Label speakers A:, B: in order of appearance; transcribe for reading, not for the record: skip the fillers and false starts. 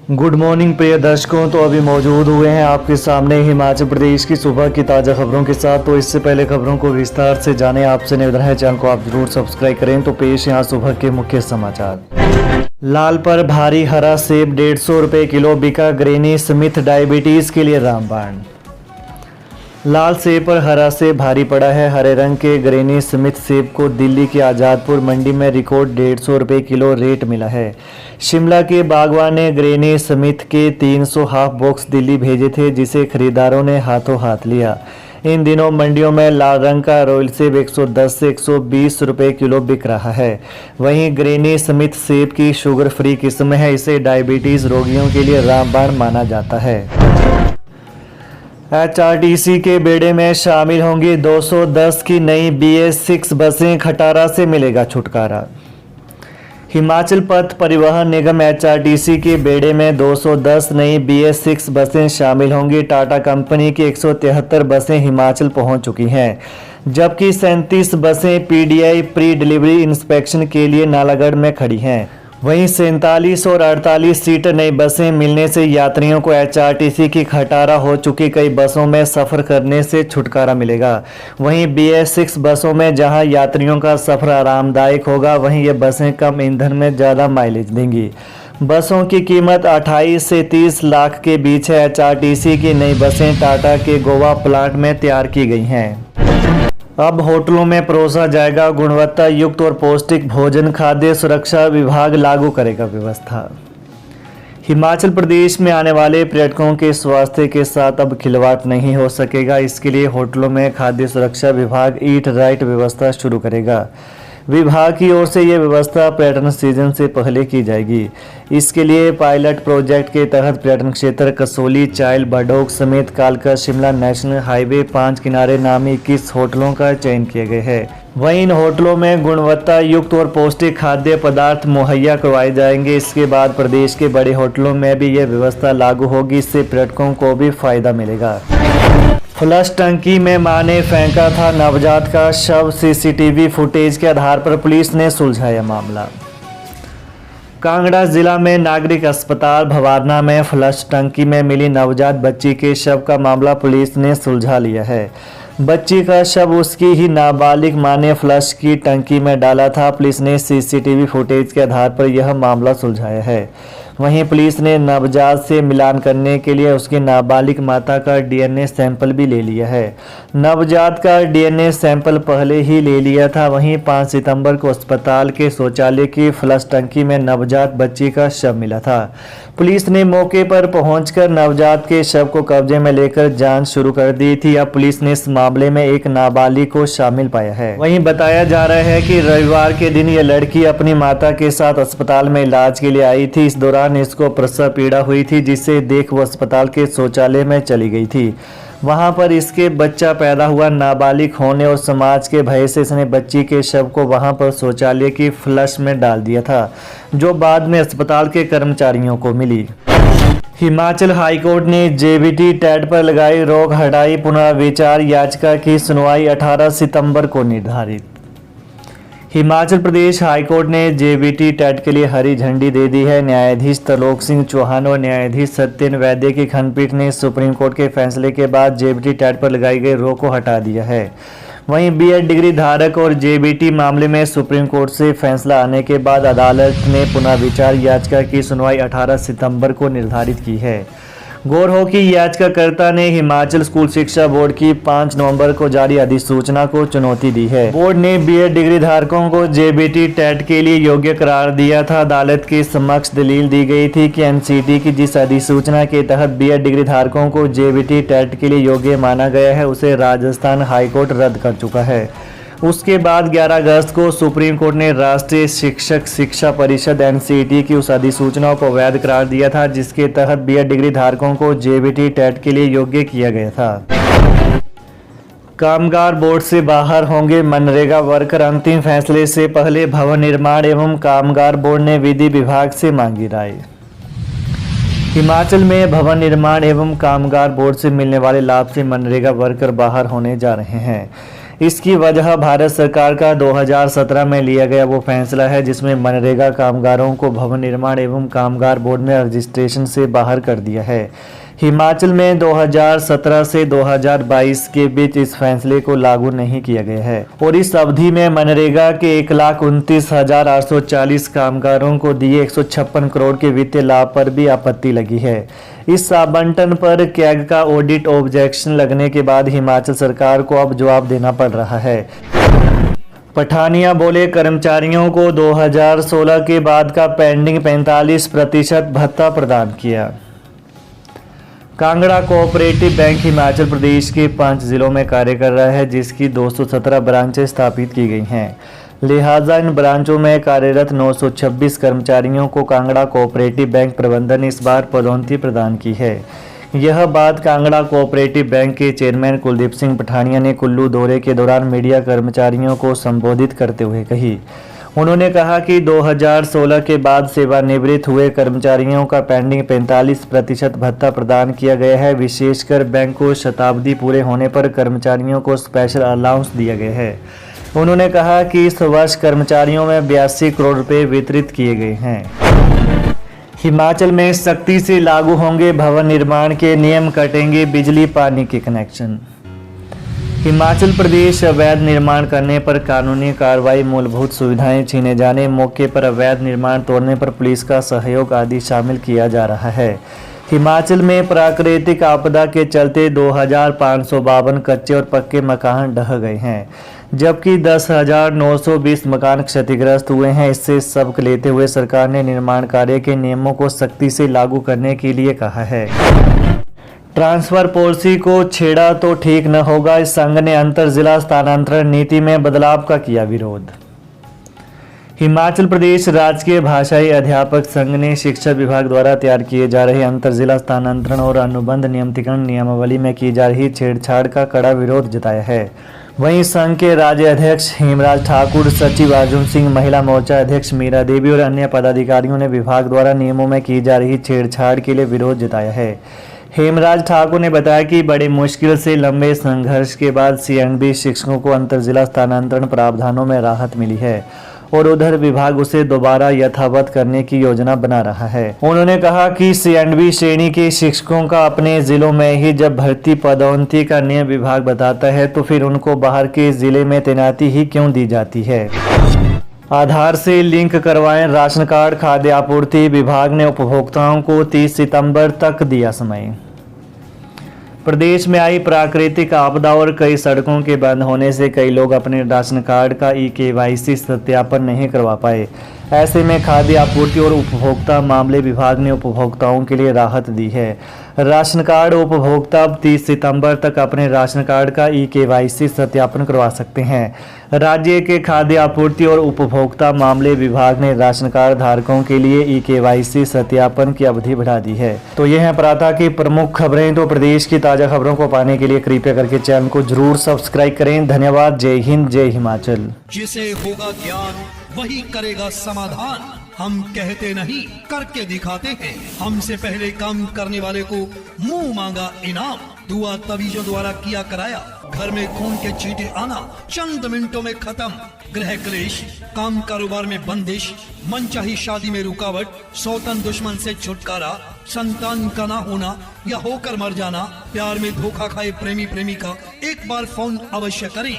A: Good morning प्रिय दर्शकों। तो अभी मौजूद हुए हैं आपके सामने हिमाचल प्रदेश की सुबह की ताज़ा खबरों के साथ। तो इससे पहले खबरों को विस्तार से जाने आपसे निवेदन है, चैनल को आप जरूर सब्सक्राइब करें। तो पेश यहाँ सुबह के मुख्य समाचार। लाल पर भारी हरा सेब 150 रुपये किलो बिका। ग्रेनी स्मिथ डायबिटीज़ के लिए रामबाण। लाल सेब पर हरा सेब भारी पड़ा है। हरे रंग के ग्रेनी स्मिथ सेब को दिल्ली की आज़ादपुर मंडी में रिकॉर्ड 150 रुपये किलो रेट मिला है। शिमला के बागवान ने ग्रेनी स्मिथ के 300 हाफ बॉक्स दिल्ली भेजे थे, जिसे खरीदारों ने हाथों हाथ लिया। इन दिनों मंडियों में लाल रंग का रॉयल सेब 110 से 120 रुपये किलो बिक रहा है। वहीं ग्रेनी स्मिथ सेब की शुगर फ्री किस्म है। इसे डायबिटीज़ रोगियों के लिए रामबाण माना जाता है। HRTC के बेड़े में शामिल होंगी 210 की नई BS6 बसें। खटारा से मिलेगा छुटकारा। हिमाचल पथ परिवहन निगम HRTC के बेड़े में 210 नई BS6 बसें शामिल होंगी। टाटा कंपनी की 173 बसें हिमाचल पहुंच चुकी हैं, जबकि 37 बसें PDI प्री डिलीवरी इंस्पेक्शन के लिए नालागढ़ में खड़ी हैं। वहीं 47 और 48 सीटर नई बसें मिलने से यात्रियों को HRTC की खटारा हो चुकी कई बसों में सफ़र करने से छुटकारा मिलेगा। वहीं BS6 बसों में जहां यात्रियों का सफ़र आरामदायक होगा, वहीं ये बसें कम ईंधन में ज़्यादा माइलेज देंगी। बसों की कीमत 28 से 30 लाख के बीच है। HRTC की नई बसें टाटा के गोवा प्लांट में तैयार की गई हैं। अब होटलों में परोसा जाएगा गुणवत्ता युक्त और पौष्टिक भोजन। खाद्य सुरक्षा विभाग लागू करेगा व्यवस्था। हिमाचल प्रदेश में आने वाले पर्यटकों के स्वास्थ्य के साथ अब खिलवाड़ नहीं हो सकेगा। इसके लिए होटलों में खाद्य सुरक्षा विभाग ईट राइट व्यवस्था शुरू करेगा। विभाग की ओर से ये व्यवस्था पर्यटन सीजन से पहले की जाएगी। इसके लिए पायलट प्रोजेक्ट के तहत पर्यटन क्षेत्र कसोली, चायल, बडोग समेत कालका शिमला नेशनल हाईवे 5 किनारे नामी 21 होटलों का चयन किया गया है। वहीं इन होटलों में गुणवत्ता युक्त और पौष्टिक खाद्य पदार्थ मुहैया करवाए जाएंगे। इसके बाद प्रदेश के बड़े होटलों में भी यह व्यवस्था लागू होगी। इससे पर्यटकों को भी फायदा मिलेगा। फ्लश टंकी में मां ने फेंका था नवजात का शव। CCTV फुटेज के आधार पर पुलिस ने सुलझाया मामला। कांगड़ा जिला में नागरिक अस्पताल भवारना में फ्लश टंकी में मिली नवजात बच्ची के शव का मामला पुलिस ने सुलझा लिया है। बच्ची का शव उसकी ही नाबालिग मां ने फ्लश की टंकी में डाला था। पुलिस ने CCTV फुटेज के आधार पर यह मामला सुलझाया है। वहीं पुलिस ने नवजात से मिलान करने के लिए उसकी नाबालिग माता का DNA सैंपल भी ले लिया है। नवजात का DNA सैंपल पहले ही ले लिया था। वहीं 5 सितंबर को अस्पताल के शौचालय की फ्लश टंकी में नवजात बच्ची का शव मिला था। पुलिस ने मौके पर पहुंचकर नवजात के शव को कब्जे में लेकर जांच शुरू कर दी थी। अब पुलिस ने इस मामले में एक नाबालिग को शामिल पाया है। वहीं बताया जा रहा है कि रविवार के दिन यह लड़की अपनी माता के साथ अस्पताल में इलाज के लिए आई थी। इस दौरान इसको प्रसव पीड़ा हुई थी, जिसे देख वो अस्पताल के शौचालय में चली गई थी। वहां पर इसके बच्चा पैदा हुआ। नाबालिग होने और समाज के भय से इसने बच्ची के शव को वहां पर शौचालय की फ्लश में डाल दिया था, जो बाद में अस्पताल के कर्मचारियों को मिली। हिमाचल हाईकोर्ट ने JBT टेट पर लगाई रोक हटाई। पुनर्विचार याचिका की सुनवाई 18 सितंबर को निर्धारित। हिमाचल प्रदेश हाईकोर्ट ने JBT टेट के लिए हरी झंडी दे दी है। न्यायाधीश त्रिलोक सिंह चौहान और न्यायाधीश सत्यन वैद्य की खंडपीठ ने सुप्रीम कोर्ट के फैसले के बाद JBT टेट पर लगाई गई रोक को हटा दिया है। वहीं B.Ed डिग्री धारक और JBT मामले में सुप्रीम कोर्ट से फैसला आने के बाद अदालत ने पुनर्विचार याचिका की सुनवाई 18 सितंबर को निर्धारित की है। गौर हो कि याचिकाकर्ता ने हिमाचल स्कूल शिक्षा बोर्ड की 5 नवंबर को जारी अधिसूचना को चुनौती दी है। बोर्ड ने B.Ed डिग्री धारकों को JBT टेट के लिए योग्य करार दिया था। अदालत के समक्ष दलील दी गई थी कि NCT की जिस अधिसूचना के तहत B.Ed डिग्री धारकों को JBT टेट के लिए योग्य माना गया है, उसे राजस्थान हाईकोर्ट रद्द कर चुका है। उसके बाद 11 अगस्त को सुप्रीम कोर्ट ने राष्ट्रीय शिक्षक शिक्षा परिषद NCT की उस अधिसूचना को वैध करार दिया था, जिसके तहत B.Ed डिग्री धारकों को JBT टेट के लिए योग्य किया गया था। कामगार बोर्ड से बाहर होंगे मनरेगा वर्कर। अंतिम फैसले से पहले भवन निर्माण एवं कामगार बोर्ड ने विधि विभाग से मांगी राय। हिमाचल में भवन निर्माण एवं कामगार बोर्ड से मिलने वाले लाभ से मनरेगा वर्कर बाहर होने जा रहे हैं। इसकी वजह भारत सरकार का 2017 में लिया गया वो फैसला है जिसमें मनरेगा कामगारों को भवन निर्माण एवं कामगार बोर्ड में रजिस्ट्रेशन से बाहर कर दिया है। हिमाचल में 2017 से 2022 के बीच इस फैसले को लागू नहीं किया गया है और इस अवधि में मनरेगा के 1,29,840 कामगारों को दिए 156 करोड़ के वित्तीय लाभ पर भी आपत्ति लगी है। इस आवंटन पर कैग का ऑडिट ऑब्जेक्शन लगने के बाद हिमाचल सरकार को अब जवाब देना पड़ रहा है। पठानिया बोले, कर्मचारियों को 2016 के बाद का पेंडिंग 45% भत्ता प्रदान किया। कांगड़ा कोऑपरेटिव बैंक हिमाचल प्रदेश के 5 जिलों में कार्य कर रहा है, जिसकी 217 ब्रांचें स्थापित की गई हैं। लिहाजा इन ब्रांचों में कार्यरत 926 कर्मचारियों को कांगड़ा कोऑपरेटिव बैंक प्रबंधन ने इस बार पदोन्नति प्रदान की है। यह बात कांगड़ा कोऑपरेटिव बैंक के चेयरमैन कुलदीप सिंह पठानिया ने कुल्लू दौरे के दौरान मीडिया कर्मचारियों को संबोधित करते हुए कही। उन्होंने कहा कि 2016 के बाद सेवानिवृत्त हुए कर्मचारियों का पेंडिंग 45% भत्ता प्रदान किया गया है। विशेषकर बैंक को शताब्दी पूरे होने पर कर्मचारियों को स्पेशल अलाउंस दिया गया है। उन्होंने कहा कि इस वर्ष कर्मचारियों में 82 करोड़ रुपए वितरित किए गए हैं। हिमाचल में सख्ती से लागू होंगे भवन निर्माण के नियम, कटेंगे बिजली पानी के कनेक्शन। हिमाचल प्रदेश अवैध निर्माण करने पर कानूनी कार्रवाई, मूलभूत सुविधाएं छीने जाने, मौके पर अवैध निर्माण तोड़ने पर पुलिस का सहयोग आदि शामिल किया जा रहा है। हिमाचल में प्राकृतिक आपदा के चलते 2,552 कच्चे और पक्के मकान ढह गए हैं, जबकि 10,920 मकान क्षतिग्रस्त हुए हैं। इससे सबक लेते हुए सरकार ने निर्माण कार्य के नियमों को सख्ती से लागू करने के लिए कहा है। ट्रांसफर पॉलिसी को छेड़ा तो ठीक न होगा, इस संघ ने अंतर जिला स्थानांतरण नीति में बदलाव का किया विरोध। हिमाचल प्रदेश राजकीय भाषाई अध्यापक संघ ने शिक्षा विभाग द्वारा तैयार किए जा रहे अंतर जिला स्थानांतरण और अनुबंध नियमतिकरण नियमावली में की जा रही छेड़छाड़ का कड़ा विरोध जताया है। वहीं संघ के राज्य अध्यक्ष हेमराज ठाकुर, सचिव अर्जुन सिंह, महिला मोर्चा अध्यक्ष मीरा देवी और अन्य पदाधिकारियों ने विभाग द्वारा नियमों में की जा रही छेड़छाड़ के लिए विरोध जताया है। हेमराज ठाकुर ने बताया कि बड़ी मुश्किल से लंबे संघर्ष के बाद सीएनबी शिक्षकों को अंतर जिला स्थानांतरण प्रावधानों में राहत मिली है और उधर विभाग उसे दोबारा यथावत करने की योजना बना रहा है। उन्होंने कहा कि सीएनबी श्रेणी के शिक्षकों का अपने जिलों में ही जब भर्ती पदोन्नति का नियम विभाग बताता है तो फिर उनको बाहर के जिले में तैनाती ही क्यों दी जाती है। आधार से लिंक करवाएं राशन कार्ड, खाद्य आपूर्ति विभाग ने उपभोक्ताओं को 30 सितंबर तक दिया समय। प्रदेश में आई प्राकृतिक आपदा और कई सड़कों के बंद होने से कई लोग अपने राशन कार्ड का ई-केवाईसी सत्यापन नहीं करवा पाए। ऐसे में खाद्य आपूर्ति और उपभोक्ता मामले विभाग ने उपभोक्ताओं के लिए राहत दी है। राशन कार्ड उपभोक्ता अब 30 सितंबर तक अपने राशन कार्ड का ई-केवाईसी सत्यापन करवा सकते हैं। राज्य के खाद्य आपूर्ति और उपभोक्ता मामले विभाग ने राशन कार्ड धारकों के लिए ई-केवाईसी सत्यापन की अवधि बढ़ा दी है। तो ये है प्रातः की प्रमुख खबरें। तो प्रदेश की ताज़ा खबरों को पाने के लिए कृपया करके चैनल को जरूर सब्सक्राइब करें। धन्यवाद। जय हिंद, जय हिमाचल।
B: जिसे होगा ज्ञान वही करेगा समाधान। हम कहते नहीं करके दिखाते हैं। हमसे पहले काम करने वाले को मुंह मांगा इनाम। दुआ तवीजों द्वारा किया कराया। घर में खून के छींटे आना चंद मिनटों में खत्म। गृह क्लेश, काम कारोबार में बंदिश, मनचाही शादी में रुकावट, सौतन दुश्मन से छुटकारा, संतान का ना होना या होकर मर जाना, प्यार में धोखा खाए प्रेमी प्रेमिका, एक बार फोन अवश्य करें।